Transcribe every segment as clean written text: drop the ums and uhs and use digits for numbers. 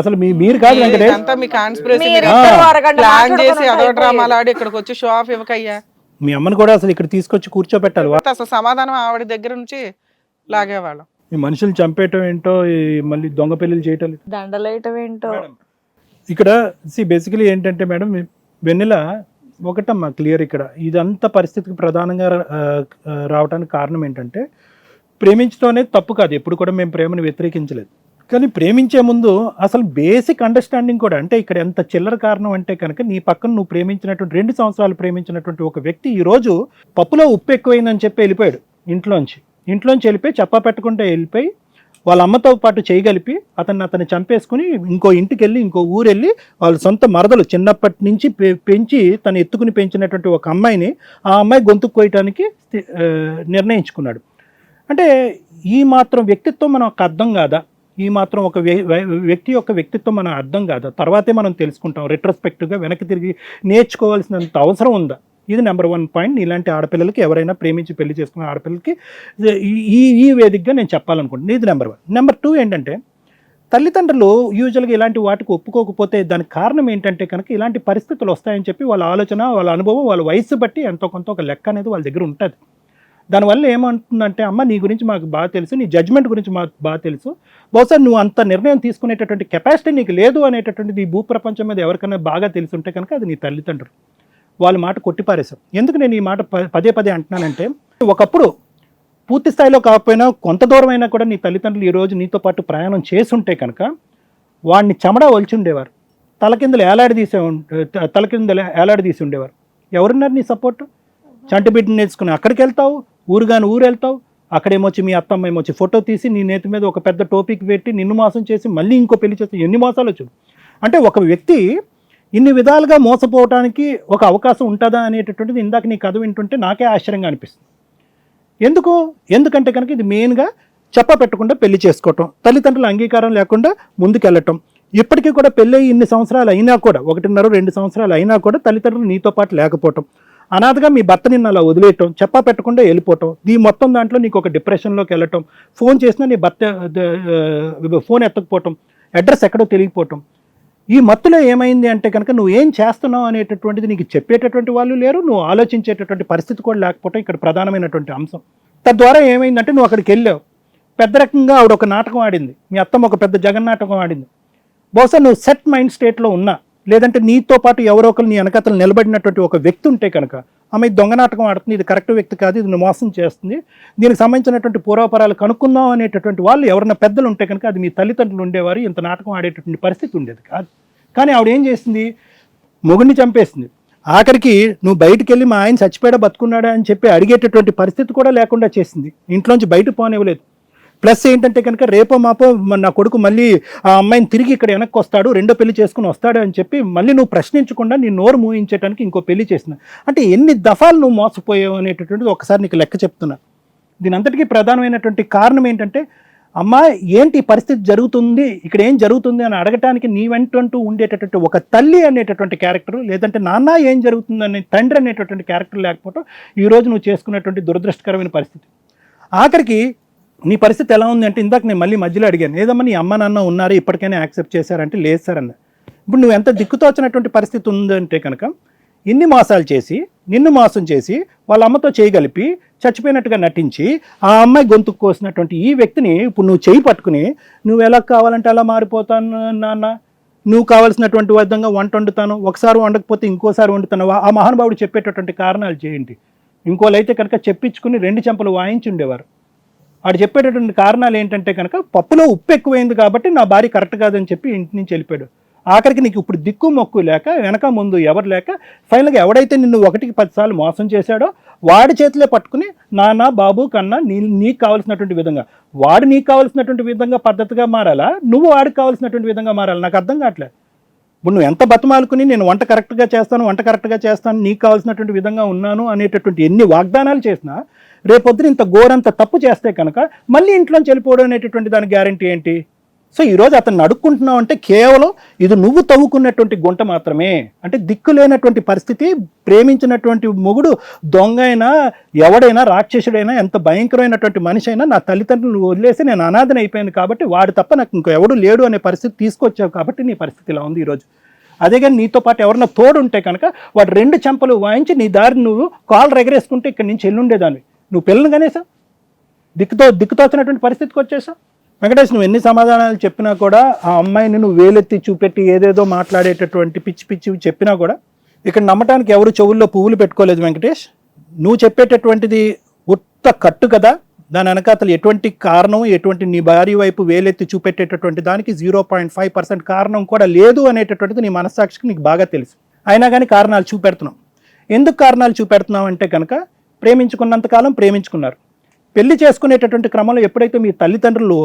అసలు మీరు కాదు వెంకటేష్, అంతా మీ కాన్స్పిరసీ ప్లాన్ చేసి అదో డ్రామాలు ఆడి ఇక్కడికి వచ్చి షో ఆఫ్ ఇవ్వకయ్యా. మీ అమ్మని కూడా అసలు ఇక్కడ తీసుకొచ్చి కూర్చోబెట్టాలి. అసలు సమాధానం ఆవిడ దగ్గర నుంచి లాగేవాళ్ళం. ఈ మనుషులు చంపేయటం ఏంటో, మళ్ళీ దొంగ పెళ్లిలు చేయటం, దండలేయటం ఏంటో. ఇక్కడ బేసికలీ ఏంటంటే మేడం, వెన్నెల ఒకటమ్మా క్లియర్, ఇక్కడ ఇదంతా పరిస్థితికి ప్రధానంగా రావడానికి కారణం ఏంటంటే, ప్రేమించడం అనేది తప్పు కాదు, ఎప్పుడు కూడా మేము ప్రేమను వ్యతిరేకించలేదు. కానీ ప్రేమించే ముందు అసలు బేసిక్ అండర్స్టాండింగ్ కూడా, అంటే ఇక్కడ ఎంత చిల్లర కారణం అంటే కనుక, నీ పక్కన నువ్వు ప్రేమించినటువంటి 2 సంవత్సరాలు ప్రేమించినటువంటి ఒక వ్యక్తి ఈరోజు పప్పులో ఉప్పు ఎక్కువైందని చెప్పి వెళ్ళిపోయాడు ఇంట్లోంచి వెళ్ళిపోయి, చెప్పా పెట్టకుండా వెళ్ళిపోయి వాళ్ళ అమ్మతో పాటు చేయగలిపి అతన్ని చంపేసుకుని ఇంకో ఇంటికి వెళ్ళి, ఇంకో ఊరు వెళ్ళి, వాళ్ళ సొంత మరదలు చిన్నప్పటి నుంచి పెంచి తను ఎత్తుకుని పెంచినటువంటి ఒక అమ్మాయిని, ఆ అమ్మాయి గొంతుకు కోయటానికి నిర్ణయించుకున్నాడు. అంటే ఈ మాత్రం వ్యక్తిత్వం మనకు అర్థం కాదా? ఈ మాత్రం ఒక వ్యక్తి యొక్క వ్యక్తిత్వం మనం అర్థం కాదా? తర్వాతే మనం తెలుసుకుంటాం, రెట్రోస్పెక్టివ్గా వెనక్కి తిరిగి నేర్చుకోవాల్సినంత అవసరం ఉందా? ఇది నెంబర్ 1 పాయింట్. ఇలాంటి ఆడపిల్లలకి, ఎవరైనా ప్రేమించి పెళ్లి చేసుకున్న ఆడపిల్లలకి ఈ వేదికగా నేను చెప్పాలనుకుంటున్నాను. ఇది నెంబర్ 1. నెంబర్ 2 ఏంటంటే, తల్లిదండ్రులు యూజువల్గా ఇలాంటి వాటికి ఒప్పుకోకపోతే దానికి కారణం ఏంటంటే కనుక, ఇలాంటి పరిస్థితులు వస్తాయని చెప్పి వాళ్ళ ఆలోచన, వాళ్ళ అనుభవం, వాళ్ళ వయసు బట్టి ఎంతో కొంత ఒక లెక్క అనేది వాళ్ళ దగ్గర ఉంటుంది. దానివల్ల ఏమంటుందంటే, అమ్మ నీ గురించి మాకు బాగా తెలుసు, నీ జడ్జ్మెంట్ గురించి మాకు బాగా తెలుసు, బహుశా నువ్వు అంత నిర్ణయం తీసుకునేటటువంటి కెపాసిటీ నీకు లేదు అనేటటువంటిది ఈ భూప్రపంచం మీద ఎవరికైనా బాగా తెలిసి ఉంటే కనుక అది నీ తల్లిదండ్రులు. వాళ్ళ మాట కొట్టిపారేశాం. ఎందుకు నేను ఈ మాట పదే అంటున్నానంటే, ఒకప్పుడు పూర్తి స్థాయిలో కాకపోయినా కొంత దూరం అయినా కూడా నీ తల్లిదండ్రులు ఈరోజు నీతో పాటు ప్రయాణం చేసుంటే కనుక వాడిని చెమడా ఒలిచి ఉండేవారు, తల కింద ఏలాడదీసి ఉండేవారు. ఎవరున్నారు నీ సపోర్టు? చంటి బిడ్డని నేర్చుకుని అక్కడికి వెళ్తావు, ఊరు వెళ్తావు, అక్కడేమొచ్చి మీ అత్తమ్మ ఏమొచ్చి ఫోటో తీసి నీ నేతి మీద ఒక పెద్ద టోపిక్ పెట్టి నిన్ను మోసం చేసి మళ్ళీ ఇంకో పెళ్లి చేసి ఎన్ని మోసాలు వచ్చాడు. అంటే ఒక వ్యక్తి ఇన్ని విధాలుగా మోసపోవటానికి ఒక అవకాశం ఉంటుందా అనేటటువంటిది ఇందాక నీ కథ వింటుంటే నాకే ఆశ్చర్యంగా అనిపిస్తుంది. ఎందుకంటే కనుక ఇది మెయిన్గా పెట్టకుండా పెళ్లి చేసుకోవటం, తల్లిదండ్రుల అంగీకారం లేకుండా ముందుకెళ్ళటం. ఇప్పటికీ కూడా పెళ్ళి ఇన్ని సంవత్సరాలు అయినా కూడా, 1.5-2 సంవత్సరాలు అయినా కూడా తల్లిదండ్రులు నీతో పాటు లేకపోవటం, అనాథగా మీ భర్త నిన్ను అలా వదిలేయటం, పెట్టకుండా వెళ్ళిపోవటం, ఈ మొత్తం దాంట్లో నీకు ఒక డిప్రెషన్లోకి వెళ్ళటం, ఫోన్ చేసినా నీ భర్త ఫోన్ ఎత్తకపోవటం, అడ్రస్ ఎక్కడో తెలియకపోవటం. ఈ మత్తులో ఏమైంది అంటే కనుక, నువ్వు ఏం చేస్తున్నావు అనేటటువంటిది నీకు చెప్పేటటువంటి వాళ్ళు లేరు, నువ్వు ఆలోచించేటటువంటి పరిస్థితి కూడా లేకపోవటం ఇక్కడ ప్రధానమైనటువంటి అంశం. తద్వారా ఏమైందంటే, నువ్వు అక్కడికి వెళ్ళావు, పెద్ద రకంగా ఆవిడ ఒక నాటకం ఆడింది, మీ అత్తమ్మ ఒక పెద్ద జగన్నాటకం ఆడింది. బహుశా నువ్వు సెట్ మైండ్ స్టేట్లో ఉన్నా, లేదంటే నీతో పాటు ఎవరో ఒకరు నీ వెనకతలు నిలబడినటువంటి ఒక వ్యక్తి ఉంటే కనుక, ఆమె దొంగ నాటకం ఆడుతుంది, ఇది కరెక్ట్ వ్యక్తి కాదు, ఇది మోసం చేస్తుంది, దీనికి సంబంధించినటువంటి పూర్వపరాలు కనుక్కుందాం అనేటటువంటి వాళ్ళు ఎవరైనా పెద్దలు ఉంటే కనుక అది మీ తల్లిదండ్రులు ఉండేవారు, ఇంత నాటకం ఆడేటటువంటి పరిస్థితి ఉండేది కాదు. కానీ ఆవిడ ఏం చేసింది? మొగుడిని చంపేసింది. ఆఖరికి నువ్వు బయటికి వెళ్ళి మా ఆయన చచ్చిపోయాడా బతుకున్నాడా అని చెప్పి అడిగేటటువంటి పరిస్థితి కూడా లేకుండా చేసింది, ఇంట్లోంచి బయట పోనివ్వలేదు. ప్లస్ ఏంటంటే కనుక, రేపో మాపో నా కొడుకు మళ్ళీ ఆ అమ్మాయిని తిరిగి ఇక్కడ వెనక్కి వస్తాడు, 2వ పెళ్లి చేసుకుని వస్తాడు అని చెప్పి మళ్ళీ నువ్వు ప్రశ్నించకుండా నీ నోరు మూయించడానికి ఇంకో పెళ్లి చేసిన. అంటే ఎన్ని దఫాలు నువ్వు మోసపోయావు అనేటటువంటిది ఒకసారి నీకు లెక్క చెప్తున్నా. దీని అంతటికీ ప్రధానమైనటువంటి కారణం ఏంటంటే, అమ్మా ఏంటి పరిస్థితి జరుగుతుంది, ఇక్కడ ఏం జరుగుతుంది అని అడగటానికి నీ వెంటూ ఉండేటటువంటి ఒక తల్లి అనేటటువంటి క్యారెక్టర్, లేదంటే నాన్న ఏం జరుగుతుంది అనే తండ్రి అనేటటువంటి క్యారెక్టర్ లేకపోవడం ఈరోజు నువ్వు చేసుకున్నటువంటి దురదృష్టకరమైన పరిస్థితి. ఆఖరికి నీ పరిస్థితి ఎలా ఉంది అంటే, ఇందాక నేను మళ్ళీ మధ్యలో అడిగాను, ఏదమ్మా నీ అమ్మ నాన్న ఉన్నారు ఇప్పటికైనా యాక్సెప్ట్ చేశారంటే లేదు సార్ అన్న. ఇప్పుడు నువ్వు ఎంత దిక్కుతోచినటువంటి పరిస్థితి ఉందంటే కనుక, ఇన్ని మోసాలు చేసి, నిన్ను మోసం చేసి, వాళ్ళ అమ్మతో చేయగలిపి చచ్చిపోయినట్టుగా నటించి ఆ అమ్మాయి గొంతుకు కోసినటువంటి ఈ వ్యక్తిని ఇప్పుడు నువ్వు చేయి పట్టుకుని, నువ్వు ఎలా కావాలంటే అలా మారిపోతాను నాన్న, నువ్వు కావాల్సినటువంటి విధంగా వంట వండుతాను, ఒకసారి వండకపోతే ఇంకోసారి వండుతాను, ఆ మహానుభావుడు చెప్పేటటువంటి కారణాలు చేయండి. ఇంకోలైతే కనుక చెప్పించుకుని 2 చెంపలు వాయించి ఉండేవారు. వాడు చెప్పేటటువంటి కారణాలు ఏంటంటే కనుక, పప్పులో ఉప్పు ఎక్కువైంది కాబట్టి నా భార్య కరెక్ట్ కాదని చెప్పి ఇంటి నుంచి వెళ్ళిపోయాడు. ఆఖరికి నీకు ఇప్పుడు దిక్కు మొక్కు లేక, వెనక ముందు ఎవరు లేక, ఫైనల్గా ఎవడైతే నిన్ను 1-10 సార్లు మోసం చేశాడో వాడి చేతిలో పట్టుకుని, నాన్న బాబు కన్నా నీకు కావాల్సినటువంటి విధంగా, వాడు నీకు కావాల్సినటువంటి విధంగా పద్ధతిగా మారాలా, నువ్వు వాడికి కావాల్సినటువంటి విధంగా మారాలి? నాకు అర్థం కావట్లేదు. ఇప్పుడు నువ్వు ఎంత బతిమాలుకుని నేను వంట కరెక్ట్గా చేస్తాను, నీకు కావాల్సినటువంటి విధంగా ఉన్నాను అనేటటువంటి ఎన్ని వాగ్దానాలు చేసినా, రేపొద్దున ఇంత ఘోరంత తప్పు చేస్తే కనుక మళ్ళీ ఇంట్లోంచి వెళ్ళిపోవడం అనేటటువంటి దాని గ్యారంటీ ఏంటి? సో ఈరోజు అతన్ని అడుక్కుంటున్నావు అంటే కేవలం ఇది నువ్వు తవ్వుకున్నటువంటి గుంట మాత్రమే. అంటే దిక్కు లేనటువంటి పరిస్థితి, ప్రేమించినటువంటి మొగుడు దొంగ అయినా, ఎవడైనా, రాక్షసుడైనా, ఎంత భయంకరమైనటువంటి మనిషి అయినా నా తల్లిదండ్రులు వదిలేసి నేను అనాథన అయిపోయాను కాబట్టి వాడు తప్ప నాకు ఇంకో ఎవడు లేడు అనే పరిస్థితి తీసుకొచ్చావు కాబట్టి నీ పరిస్థితి ఇలా ఉంది ఈరోజు. అదే కానీ నీతో పాటు ఎవరన్నా తోడు ఉంటే కనుక వాడు 2 చెంపలు వాయించి నీ దారి నువ్వు కాళ్ళు ఎగరేసుకుంటే ఇక్కడి నుంచి ఎల్లుండేదాన్ని. నువ్వు పిల్లలు కనేసావు, దిక్కుతోచినటువంటి పరిస్థితికి వచ్చేసావు. వెంకటేష్, నువ్వు ఎన్ని సమాధానాలు చెప్పినా కూడా ఆ అమ్మాయిని నువ్వు వేలెత్తి చూపెట్టి ఏదేదో మాట్లాడేటటువంటి పిచ్చి పిచ్చి చెప్పినా కూడా ఇక్కడ నమ్మటానికి ఎవరు చెవుల్లో పువ్వులు పెట్టుకోలేదు వెంకటేష్. నువ్వు చెప్పేటటువంటిది ఉత్త కట్టు కదా, దాని వెనకాతలు ఎటువంటి కారణం, ఎటువంటి నీ భార్య వైపు వేలెత్తి చూపెట్టేటటువంటి దానికి 0.5% కారణం కూడా లేదు అనేటటువంటిది నీ మనస్సాక్షికి నీకు బాగా తెలుసు. అయినా కానీ కారణాలు చూపెడుతున్నావు. ఎందుకు కారణాలు చూపెడుతున్నావు అంటే కనుక ప్రేమించుకున్నంతకాలం ప్రేమించుకున్నారు. పెళ్లి చేసుకునేటటువంటి క్రమంలో ఎప్పుడైతే మీ తల్లిదండ్రులు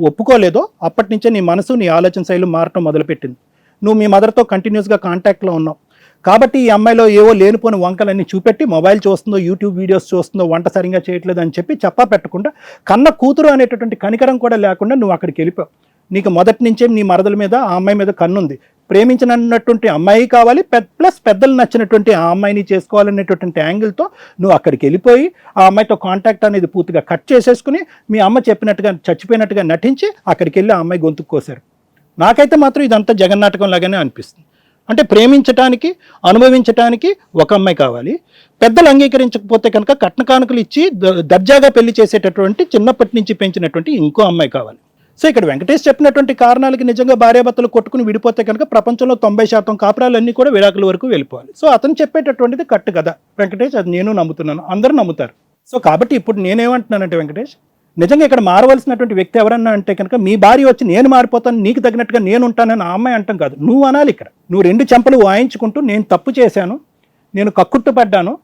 ఒప్పుకోలేదో అప్పటి నుంచే నీ మనసు, నీ ఆలోచన శైలి మారటం మొదలుపెట్టింది. నువ్వు మీ మదర్తో కంటిన్యూస్గా కాంటాక్ట్లో ఉన్నావు కాబట్టి ఈ అమ్మాయిలో ఏవో లేనిపోని వంకలన్నీ చూపెట్టి మొబైల్ చూస్తుందో, యూట్యూబ్ వీడియోస్ చూస్తుందో, వంట సరిగా చేయట్లేదు అని చెప్పి చెప్పా పెట్టకుండా కన్న కూతురు అనేటటువంటి కనికరం కూడా లేకుండా నువ్వు అక్కడికి వెళ్ళిపోయావు. నీకు మొదటి నుంచే నీ మరదల మీద, ఆ అమ్మాయి మీద కన్నుంది. ప్రేమించినటువంటి అమ్మాయి కావాలి, ప్లస్ పెద్దలు నచ్చినటువంటి ఆ అమ్మాయిని చేసుకోవాలనేటటువంటి యాంగిల్తో నువ్వు అక్కడికి వెళ్ళిపోయి ఆ అమ్మాయితో కాంటాక్ట్ అనేది పూర్తిగా కట్ చేసేసుకుని మీ అమ్మ చెప్పినట్టుగా చచ్చిపోయినట్టుగా నటించి అక్కడికి వెళ్ళి ఆ అమ్మాయి గొంతుకు కోసారు. నాకైతే మాత్రం ఇదంతా జగన్నాటకం లాగానే అనిపిస్తుంది. అంటే ప్రేమించటానికి, అనుభవించటానికి ఒక అమ్మాయి కావాలి, పెద్దలు అంగీకరించకపోతే కనుక కట్న కానుకలు ఇచ్చి దర్జాగా పెళ్లి చేసేటటువంటి చిన్నప్పటి నుంచి పెంచినటువంటి ఇంకో అమ్మాయి కావాలి. సో ఇక్కడ వెంకటేష్ చెప్పినటువంటి కారణాలకి నిజంగా భార్యాభర్తలు కొట్టుకుని విడిపోతే కనుక ప్రపంచంలో 90% కాపురాలన్నీ కూడా విడాకుల వరకు వెళ్ళిపోవాలి. సో అతను చెప్పేటటువంటిది కట్టు కదా వెంకటేష్, అది నేను నమ్ముతున్నాను, అందరూ నమ్ముతారు. సో కాబట్టి ఇప్పుడు నేనేమంటున్నానంటే వెంకటేష్, నిజంగా ఇక్కడ మారవలసినటువంటి వ్యక్తి ఎవరన్నా అంటే కనుక మీ భార్య వచ్చి నేను మారిపోతాను, నీకు తగినట్టుగా నేను ఉంటానని ఆ అమ్మాయి అంటాం కాదు, నువ్వు అనాలి. ఇక్కడ నువ్వు 2 చెంపలు వాయించుకుంటూ నేను తప్పు చేశాను, నేను కక్కుట్టుపడ్డాను,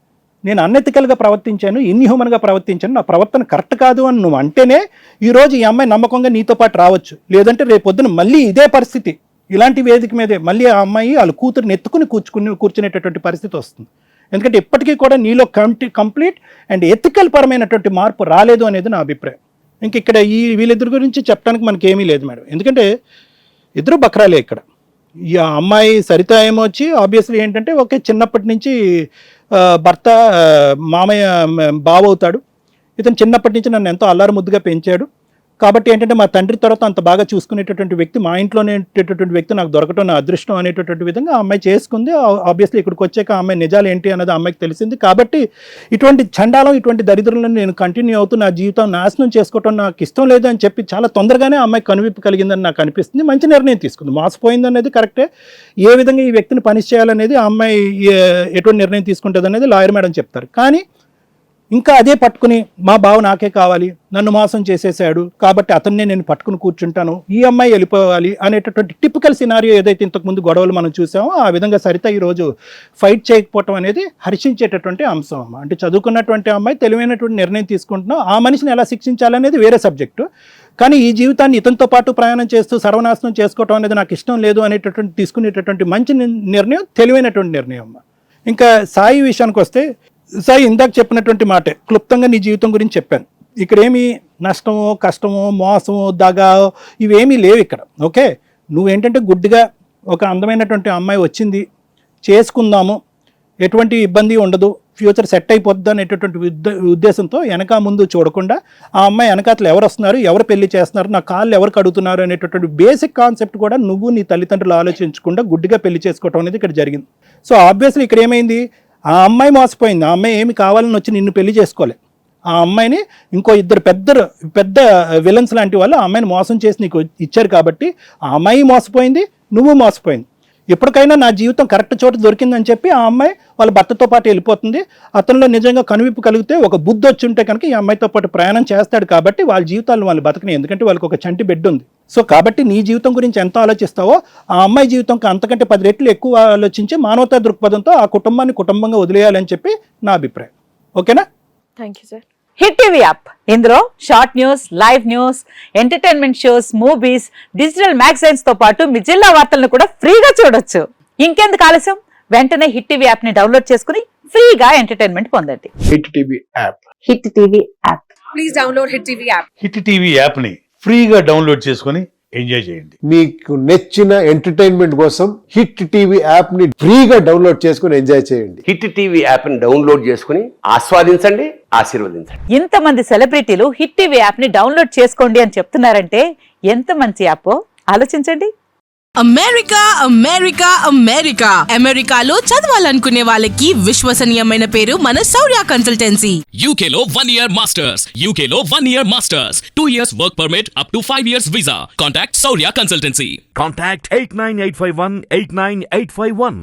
నేను అన్ఎథికల్గా ప్రవర్తించాను, ఇన్హ్యూమన్గా ప్రవర్తించాను, నా ప్రవర్తన కరెక్ట్ కాదు అని నువ్వు అంటేనే ఈరోజు ఈ అమ్మాయి నమ్మకంగా నీతో పాటు రావచ్చు. లేదంటే రేపొద్దున మళ్ళీ ఇదే పరిస్థితి, ఇలాంటి వేదిక మీదే మళ్ళీ ఆ అమ్మాయి వాళ్ళ కూతురుని ఎత్తుకుని కూర్చునేటటువంటి పరిస్థితి వస్తుంది. ఎందుకంటే ఇప్పటికీ కూడా నీలో కంప్లీట్ అండ్ ఎథికల్ పరమైనటువంటి మార్పు రాలేదు అనేది నా అభిప్రాయం. ఇంక ఇక్కడ వీళ్ళిద్దరి గురించి చెప్పడానికి మనకి ఏమీ లేదు మేడం, ఎందుకంటే ఇద్దరు బక్రాలే. ఇక్కడ ఈ అమ్మాయి సరిత ఏమో వచ్చి ఆబ్వియస్లీ ఏంటంటే ఒకే చిన్నప్పటి నుంచి భర్త మామయ్య బావ అవుతాడు. ఇతను చిన్నప్పటి నుంచి నన్ను ఎంతో అల్లారు ముద్దుగా పెంచాడు కాబట్టి ఏంటంటే మా తండ్రి తర్వాత అంత బాగా చూసుకునేటటువంటి వ్యక్తి, మా ఇంట్లోనే ఉండేటటువంటి వ్యక్తి నాకు దొరకటం నా అదృష్టం అనేటటువంటి విధంగా ఆ అమ్మాయి చేసుకుంది. ఆబ్వియస్లీ ఇక్కడికి వచ్చాక ఆ అమ్మాయి నిజాలు ఏంటి అన్నది ఆ అమ్మాయికి తెలిసింది. కాబట్టి ఇటువంటి చండాలం, ఇటువంటి దరిద్రులను నేను కంటిన్యూ అవుతూ నా జీవితం నాశనం చేసుకోవటం నాకు ఇష్టం లేదు అని చెప్పి చాలా తొందరగానే ఆ అమ్మాయి కనువిప్పు కలిగిందని నాకు అనిపిస్తుంది. మంచి నిర్ణయం తీసుకుంది, మోసపోయింది అనేది కరెక్టే. ఏ విధంగా ఈ వ్యక్తిని పనిష్ చేయాలనేది ఆ అమ్మాయి ఎటువంటి నిర్ణయం తీసుకుంటుంది అనేది లాయర్ మేడం చెప్తారు. కానీ ఇంకా అదే పట్టుకుని మా బావ నాకే కావాలి, నన్ను మోసం చేసేసాడు కాబట్టి అతన్నే నేను పట్టుకుని కూర్చుంటాను, ఈ అమ్మాయి వెళ్ళిపోవాలి అనేటటువంటి టిపికల్ సినారియో ఏదైతే ఇంతకుముందు గొడవలు మనం చూసామో ఆ విధంగా సరిత ఈరోజు ఫైట్ చేయకపోవటం అనేది హర్షించేటటువంటి అంశం అమ్మ. అంటే చదువుకున్నటువంటి అమ్మాయి తెలివైనటువంటి నిర్ణయం తీసుకుంటున్నాం, ఆ మనిషిని ఎలా శిక్షించాలనేది వేరే సబ్జెక్టు. కానీ ఈ జీవితాన్ని ఇతనితో పాటు ప్రయాణం చేస్తూ సర్వనాశనం చేసుకోవటం అనేది నాకు ఇష్టం లేదు అనేటటువంటి తీసుకునేటటువంటి మంచి నిర్ణయం, తెలివైనటువంటి నిర్ణయం అమ్మ. ఇంకా సాయి విషయానికి వస్తే, సాయి ఇందాక చెప్పినటువంటి మాటే క్లుప్తంగా నీ జీవితం గురించి చెప్పాను. ఇక్కడేమి నష్టమో, కష్టమో, మోసమో, దగా ఇవేమీ లేవు ఇక్కడ. ఓకే, నువ్వేంటంటే గుడ్డిగా ఒక అందమైనటువంటి అమ్మాయి వచ్చింది, చేసుకుందాము, ఎటువంటి ఇబ్బంది ఉండదు, ఫ్యూచర్ సెట్ అయిపోద్ది అనేటటువంటి ఉద్దేశంతో వెనక ముందు చూడకుండా ఆ అమ్మాయి వెనకాతలు ఎవరు వస్తున్నారు, ఎవరు పెళ్లి చేస్తున్నారు, నా కాళ్ళు ఎవరు కడుగుతున్నారు అనేటటువంటి బేసిక్ కాన్సెప్ట్ కూడా నువ్వు నీ తల్లిదండ్రులు ఆలోచించకుండా గుడ్డిగా పెళ్లి చేసుకోవటం అనేది ఇక్కడ జరిగింది. సో ఆబ్వియస్లీ ఇక్కడ ఏమైంది, ఆ అమ్మాయి మోసపోయింది. ఆ అమ్మాయి ఏమి కావాలని వచ్చి నిన్ను పెళ్లి చేసుకోలే. ఆ అమ్మాయిని ఇంకో ఇద్దరు పెద్ద విలన్స్ లాంటి వాళ్ళు ఆ అమ్మాయిని మోసం చేసి నీకు ఇచ్చారు కాబట్టి ఆ అమ్మాయి మోసపోయింది, నువ్వు మోసపోయింది. ఎప్పటికైనా నా జీవితం కరెక్ట్ చోట దొరికిందని చెప్పి ఆ అమ్మాయి వాళ్ళ భర్తతో పాటు వెళ్ళిపోతుంది. అతనిలో నిజంగా కనువిప్పు కలిగితే, ఒక బుద్ధి వచ్చి ఉంటే కనుక ఈ అమ్మాయితో పాటు ప్రయాణం చేస్తాడు కాబట్టి వాళ్ళ జీవితాలను వాళ్ళు బతకని, ఎందుకంటే వాళ్ళకి ఒక చంటి బిడ్డ ఉంది. సో కాబట్టి నీ జీవితం గురించి ఎంత ఆలోచిస్తావో ఆ అమ్మాయి జీవితం అంతకంటే 10 రెట్లు ఎక్కువ ఆలోచించి మానవతా దృక్పథంతో ఆ కుటుంబాన్ని కుటుంబంగా వదిలేయాలని చెప్పి నా అభిప్రాయం. ఓకేనా? Thank you sir. Hit TV app, ఇందులో short news, live news, entertainment shows, movies, digital magazines తో పాటు మీ జిల్లా వార్తలను కూడా ఫ్రీగా చూడొచ్చు. ఇంకెందుకు ఆలస్యం, వెంటనే హిట్ టీవీ యాప్ ని డౌన్లోడ్ చేసుకుని ఫ్రీగా ఎంటర్టైన్మెంట్ పొందండి. Hit TV app. Hit TV app. Please download hit TV app. Hit TV యాప్ని ఫ్రీగా డౌన్లోడ్ చేసుకొని ఎంజాయ్ చేయండి. మీకు నచ్చిన ఎంటర్టైన్మెంట్ కోసం హిట్ టీవీ యాప్ ని ఫ్రీగా డౌన్లోడ్ చేసుకుని ఎంజాయ్ చేయండి. హిట్ టీవీ యాప్ని డౌన్లోడ్ చేసుకుని ఆస్వాదించండి, ఆశీర్వదించండి. ఇంతమంది సెలబ్రిటీలు హిట్ టీవీ యాప్ ని డౌన్లోడ్ చేసుకోండి అని చెప్తున్నారంటే ఎంత మంచి యాప్ ఆలోచించండి. అమెరికా అమెరికా అమెరికా అమెరికాలో చదవాలనుకునే వాళ్ళకి విశ్వసనీయమైన పేరు మన శౌర్య కన్సల్టెన్సీ. UK లో 1 year masters. UK లో 1 year masters. 2 years work permit up to 5 years visa. Contact Saurya Consultancy. Contact 89851 89851.